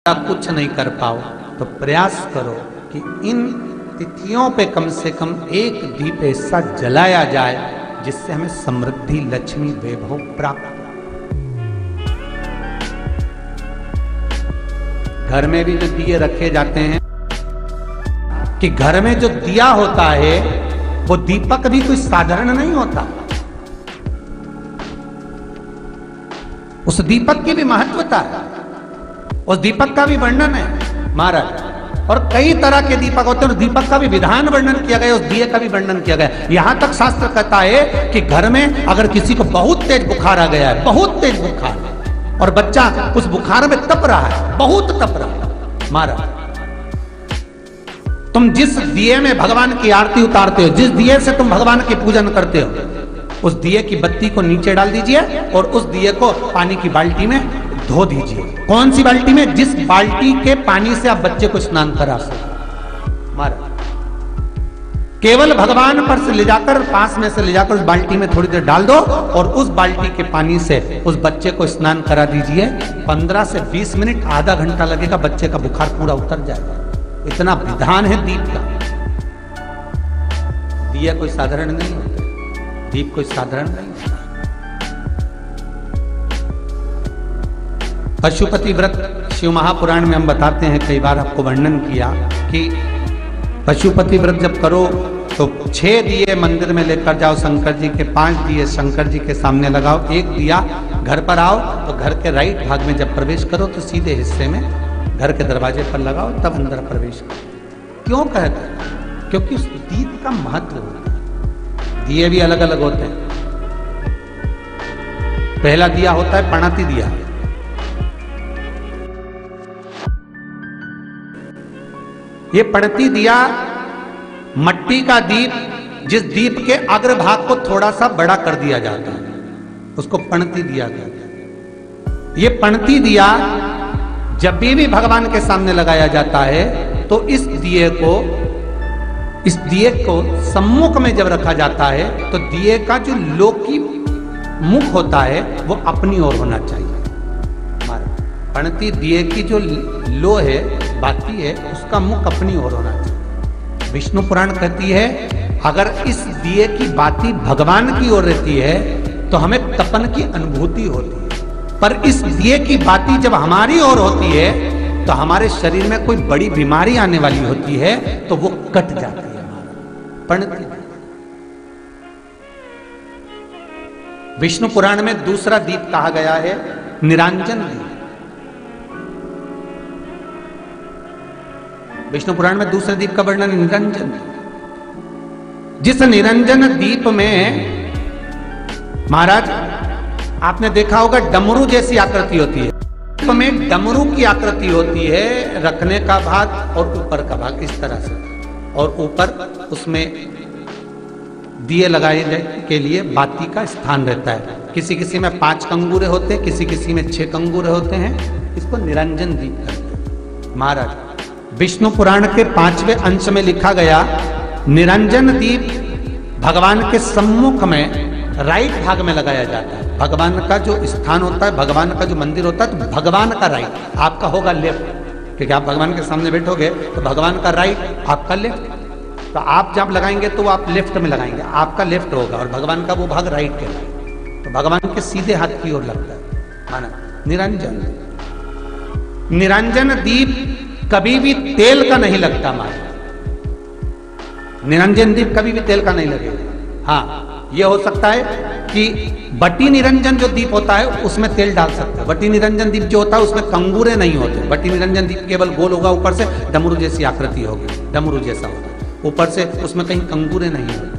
कुछ नहीं कर पाओ तो प्रयास करो कि इन तिथियों पे कम से कम एक दीप ऐसा जलाया जाए जिससे हमें समृद्धि, लक्ष्मी, वैभव प्राप्त हो। घर में भी जो दिए रखे जाते हैं कि घर में जो दिया होता है वो दीपक भी कोई साधारण नहीं होता, उस दीपक की भी महत्वता है, उस दीपक का भी वर्णन है महाराज। और कई तरह के दीपक होते हैं, दीपक का भी विधान वर्णन किया गया, उस दिए का भी वर्णन किया गया। यहां तक शास्त्र कहता है कि घर में अगर किसी को बहुत तेज बुखार आ गया है, बहुत तेज बुखार, और बच्चा उस बुखार में तप रहा है, बहुत तप रहा है महाराज, तुम जिस दिए में भगवान की आरती उतारते हो, जिस दिए से तुम भगवान की पूजन करते हो, उस दिए की बत्ती को नीचे डाल दीजिए और उस दिए को पानी की बाल्टी में धो दीजिए। कौन सी बाल्टी में? जिस बाल्टी के पानी से आप बच्चे को स्नान करा सको महाराज। केवल भगवान पर से ले जाकर, पास में से ले जाकर उस बाल्टी में थोड़ी देर डाल दो और उस बाल्टी के पानी से उस बच्चे को स्नान करा दीजिए। 15 से 20 मिनट, आधा घंटा लगेगा, बच्चे का बुखार पूरा उतर जाएगा। इतना विधान है दीप का। दिया कोई साधारण नहीं होता, दीप कोई साधारण नहीं होता। पशुपति व्रत शिव महापुराण में हम बताते हैं, कई बार आपको वर्णन किया कि पशुपति व्रत जब करो तो 6 दिए मंदिर में लेकर जाओ शंकर जी के, 5 दिए शंकर जी के सामने लगाओ, 1 दिया घर पर आओ तो घर के राइट भाग में जब प्रवेश करो तो सीधे हिस्से में घर के दरवाजे पर लगाओ, तब अंदर प्रवेश करो। क्यों कहते हैं? क्योंकि उस दीप का महत्व होता है। दिए भी अलग अलग होते हैं। पहला दिया होता है पणाती दिया, ये पड़ती दिया मट्टी का दीप, जिस दीप के अग्रभाग को थोड़ा सा बड़ा कर दिया जाता है, उसको पणती दिया कहते हैं। ये पणती दिया जब भी भगवान के सामने लगाया जाता है तो इस दिए को सम्मुख में जब रखा जाता है तो दिए का जो लौकी मुख होता है वो अपनी ओर होना चाहिए। पणती दिए की जो लो है, बाती है, उसका मुख अपनी ओर होना चाहिए। विष्णु पुराण कहती है अगर इस दिए की बाती भगवान की ओर रहती है तो हमें तपन की अनुभूति होती है, पर इस दिए की बाती जब हमारी ओर होती है तो हमारे शरीर में कोई बड़ी बीमारी आने वाली होती है तो वो कट जाती है। पणती विष्णु पुराण में दूसरा दीप कहा गया है निरांजन दीप। विष्णु पुराण में दूसरे दीप का वर्णन निरंजन, जिस निरंजन दीप में महाराज आपने देखा होगा डमरू जैसी आकृति होती है। दीप में डमरू की आकृति होती है, रखने का भाग और ऊपर का भाग इस तरह से, और ऊपर उसमें दिए लगाए के लिए बाती का स्थान रहता है। किसी किसी में 5 कंगूरे होते हैं, किसी किसी में 6 कंगूरे होते हैं। इसको निरंजन दीप कहते हैं महाराज। विष्णु पुराण के 5वें अंश में लिखा गया निरंजन दीप भगवान के सम्मुख में राइट भाग में लगाया जाता है। भगवान का जो स्थान होता है, भगवान का जो मंदिर होता है, तो भगवान का राइट, आपका होगा लेफ्ट, क्योंकि आप भगवान के सामने बैठोगे तो भगवान का राइट, आपका लेफ्ट। तो आप जब लगाएंगे तो आप लेफ्ट में लगाएंगे, आपका लेफ्ट होगा और भगवान का वो भाग राइट के है, तो भगवान के सीधे हाथ की ओर लगता है माना। निरंजन दीप कभी भी तेल का नहीं लगता महाराज। निरंजन दीप कभी भी तेल का नहीं लगेगा। हाँ, यह हो सकता है कि बटी निरंजन जो दीप होता है उसमें तेल डाल सकते हैं। बटी निरंजन दीप जो होता है उसमें कंगूरे नहीं होते। बटी निरंजन दीप केवल गोल होगा, ऊपर से डमरू जैसी आकृति होगी, डमरू जैसा होगा, ऊपर से उसमें कहीं कंगूरे नहीं होते।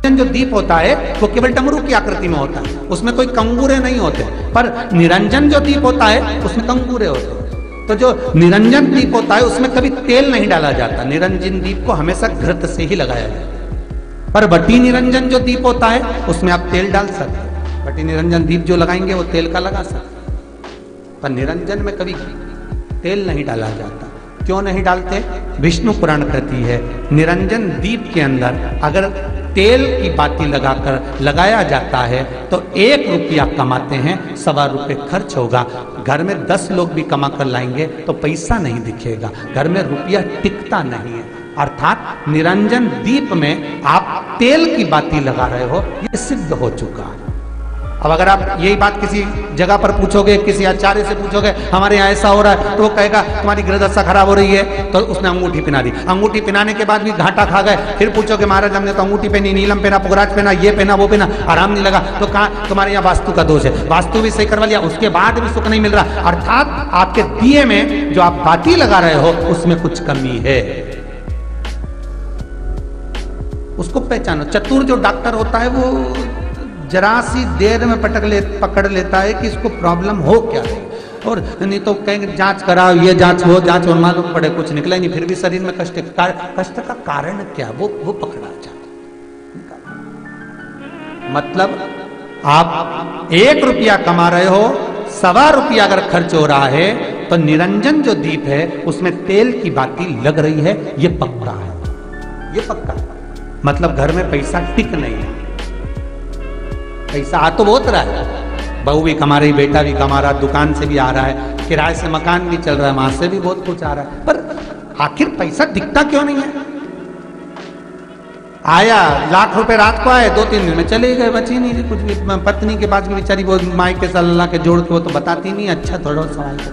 जो दीप होता है वो केवल डमरू की आकृति में होता है, उसमें कोई कंगूरे नहीं होते। पर निरंजन जो दीप होता है उसमें कंगूरे होते हैं। तो जो निरंजन दीप होता है उसमें कभी तेल नहीं डाला जाता। निरंजन दीप को हमेशा घृत से ही लगाया जाता है। पर बटी निरंजन जो दीप होता है उसमें आप तेल डाल सकते हैं। बटी निरंजन दीप जो लगाएंगे वो तेल का लगा सकते हैं, पर निरंजन में कभी तेल नहीं डाला जाता। क्यों नहीं डालते? विष्णु पुराण कहती है निरंजन दीप के अंदर अगर तेल की बाती लगाया जाता है तो 1 रुपया कमाते हैं, 1.25 रुपये खर्च होगा। घर में 10 लोग भी कमा कर लाएंगे तो पैसा नहीं दिखेगा, घर में रुपया टिकता नहीं है। अर्थात निरंजन दीप में आप तेल की बाती लगा रहे हो, ये सिद्ध हो चुका है। अब अगर आप यही बात किसी जगह पर पूछोगे, किसी आचार्य से पूछोगे हमारे यहाँ ऐसा हो रहा है, तो वो कहेगा तुम्हारी गृहदशा खराब हो रही है, तो उसने अंगूठी पहना दी। अंगूठी पहनाने के बाद भी घाटा खा गए, फिर पूछोगे महाराज हमने तो अंगूठी पहनी, नीलम पहना, पुगराज पहना, ये पहना, वो पहना, आराम नहीं लगा, तो कहा तुम्हारे यहाँ वास्तु का दोष है। वास्तु भी सही करवा लिया, उसके बाद भी सुख नहीं मिल रहा। अर्थात आपके दिए में जो आप बाती लगा रहे हो उसमें कुछ कमी है, उसको पहचानो। चतुर जो डॉक्टर होता है वो जरा सी देर में पकड़ लेता है कि इसको प्रॉब्लम हो क्या है, और नहीं तो कहेंगे जांच कराओ, ये जांच वो जांच, और मालूम पड़े कुछ निकला नहीं, फिर भी शरीर में कष्ट का कारण क्या वो पकड़ा जाता। मतलब आप 1 रुपया कमा रहे हो, 1.25 रुपया अगर खर्च हो रहा है तो निरंजन जो दीप है उसमें तेल की बाती लग रही है, ये पक्का है, ये पक्का है। मतलब घर में पैसा टिक नहीं है, पैसा आ तो बहुत रहा है, बहू भी कमा रही, बेटा भी कमा रहा, दुकान से भी आ रहा है, किराए से मकान भी चल रहा है, वहां से भी बहुत कुछ आ रहा है, पर आखिर पैसा दिखता क्यों नहीं है? आया लाख रुपए रात को आए, 2-3 दिन में चले गए, बची नहीं कुछ भी। पत्नी के पास भी बेचारी वो माई के साथ अल्लाह के जोड़ के वो तो बताती नहीं, अच्छा थोड़ा सवाल कर,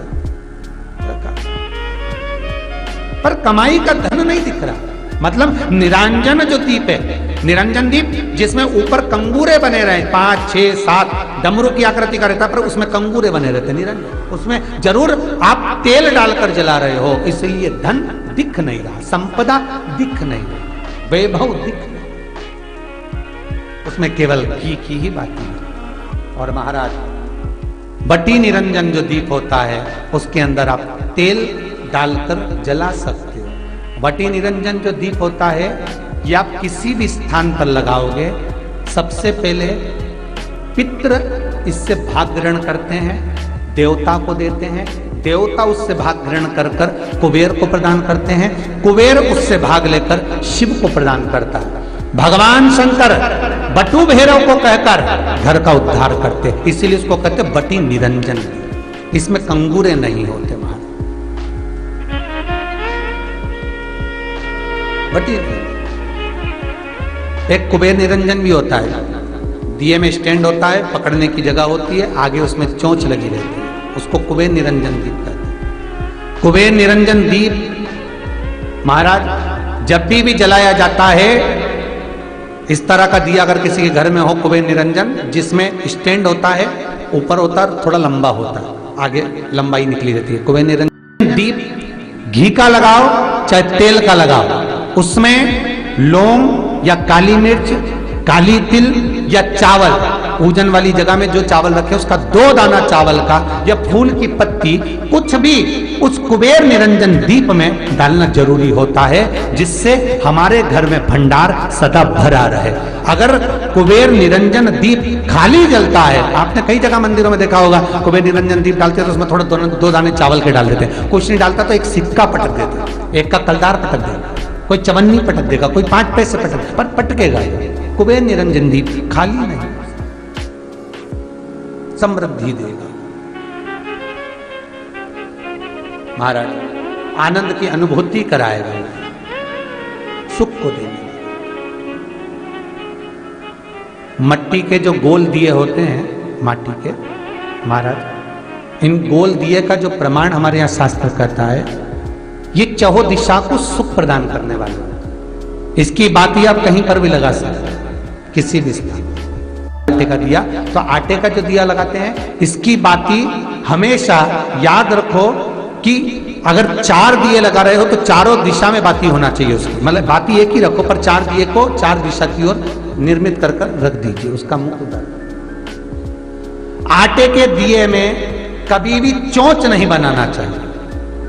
पर कमाई का धन नहीं दिख रहा। मतलब निरंजन जो दीप है, निरंजन दीप जिसमें ऊपर कंगूरे बने रहे 5, 6, 7 डमरू की आकृति का रहता है, पर उसमें कंगूरे बने रहते निरंजन, उसमें जरूर आप तेल डालकर जला रहे हो, इसलिए धन दिख नहीं रहा, संपदा दिख नहीं रही, वैभव दिख नहीं, उसमें केवल घी की ही बाती है। और महाराज बटी निरंजन जो दीप होता है उसके अंदर आप तेल डालकर जला सकते हो। बटी निरंजन जो दीप होता है ये आप किसी भी स्थान पर लगाओगे, सबसे पहले पितृ इससे भाग ग्रहण करते हैं, देवता को देते हैं, देवता उससे भाग ग्रहण कर कुबेर को प्रदान करते हैं, कुबेर उससे भाग लेकर शिव को प्रदान करता है। भगवान शंकर बटु भैरव को कहकर घर का उद्धार करते, इसीलिए इसको कहते बटी निरंजन। इसमें कंगूरे नहीं होते महाराज, बटी। एक कुबेर निरंजन भी होता है, दिए में स्टैंड होता है, पकड़ने की जगह होती है, आगे उसमें चोंच लगी रहती है, उसको कुबेर निरंजन दीप कहते हैं। कुबेर निरंजन दीप महाराज जब भी जलाया जाता है, इस तरह का दिया अगर किसी के घर में हो कुबेर निरंजन, जिसमें स्टैंड होता है, ऊपर होता है, थोड़ा लंबा होता है, आगे लंबाई निकली रहती है। कुबेर निरंजन दीप घी का लगाओ चाहे तेल का लगाओ, उसमें लौंग या काली मिर्च, काली तिल या चावल, पूजन वाली जगह में जो चावल रखे उसका 2 दाना चावल का या फूल की पत्ती, कुछ भी उस कुबेर निरंजन दीप में डालना जरूरी होता है, जिससे हमारे घर में भंडार सदा भरा रहे। अगर कुबेर निरंजन दीप खाली जलता है, आपने कई जगह मंदिरों में देखा होगा, कुबेर निरंजन दीप डालते हैं तो उसमें थोड़ा 2 दाने चावल के डाल देते हैं, कुछ नहीं डालता तो एक सिक्का पटक देते, एक का कलदार पटक देगा, कोई चवन्नी पटक देगा, कोई 5 पैसे पटक, पर पटकेगा। कुबेर निरंजन दीप खाली नहीं, समृद्धि देगा। महाराज आनंद की अनुभूति कराएगा, सुख को देगा। मट्टी के जो गोल दिए होते हैं, माटी के, महाराज इन गोल दिए का जो प्रमाण हमारे यहाँ शास्त्र कहता है, ये चहो दिशा को सुख प्रदान करने वाले, इसकी बात ही आप कहीं पर भी लगा सकते हैं, किसी भी स्थान। आटे का दिया, तो आटे का जो दिया लगाते हैं, इसकी बाती हमेशा याद रखो कि अगर 4 दिए लगा रहे हो तो चारों दिशा में बाती होना चाहिए उसकी, मतलब बाती एक ही रखो पर 4 दिए को 4 दिशा की ओर निर्मित कर रख दीजिए, उसका मुख उधर। आटे के दिए में कभी भी चोंच नहीं बनाना चाहिए,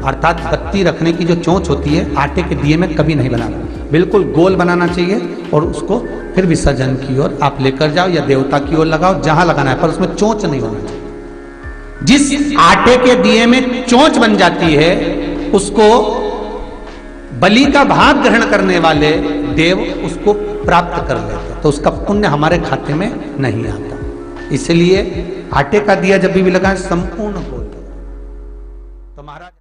अर्थात बत्ती रखने की जो चोंच होती है आटे के दिए में कभी नहीं बनाना, बिल्कुल गोल बनाना चाहिए, और उसको फिर विसर्जन की ओर आप लेकर जाओ या देवता की ओर लगाओ, जहां लगाना है, पर उसमें चोंच नहीं होना चाहिए। जिस आटे के दिए में चोंच बन जाती है उसको बलि का भाग ग्रहण करने वाले देव उसको प्राप्त कर लेते, तो उसका पुण्य हमारे खाते में नहीं आता। इसलिए आटे का दिया जब भी लगाएं संपूर्ण हो तो महाराज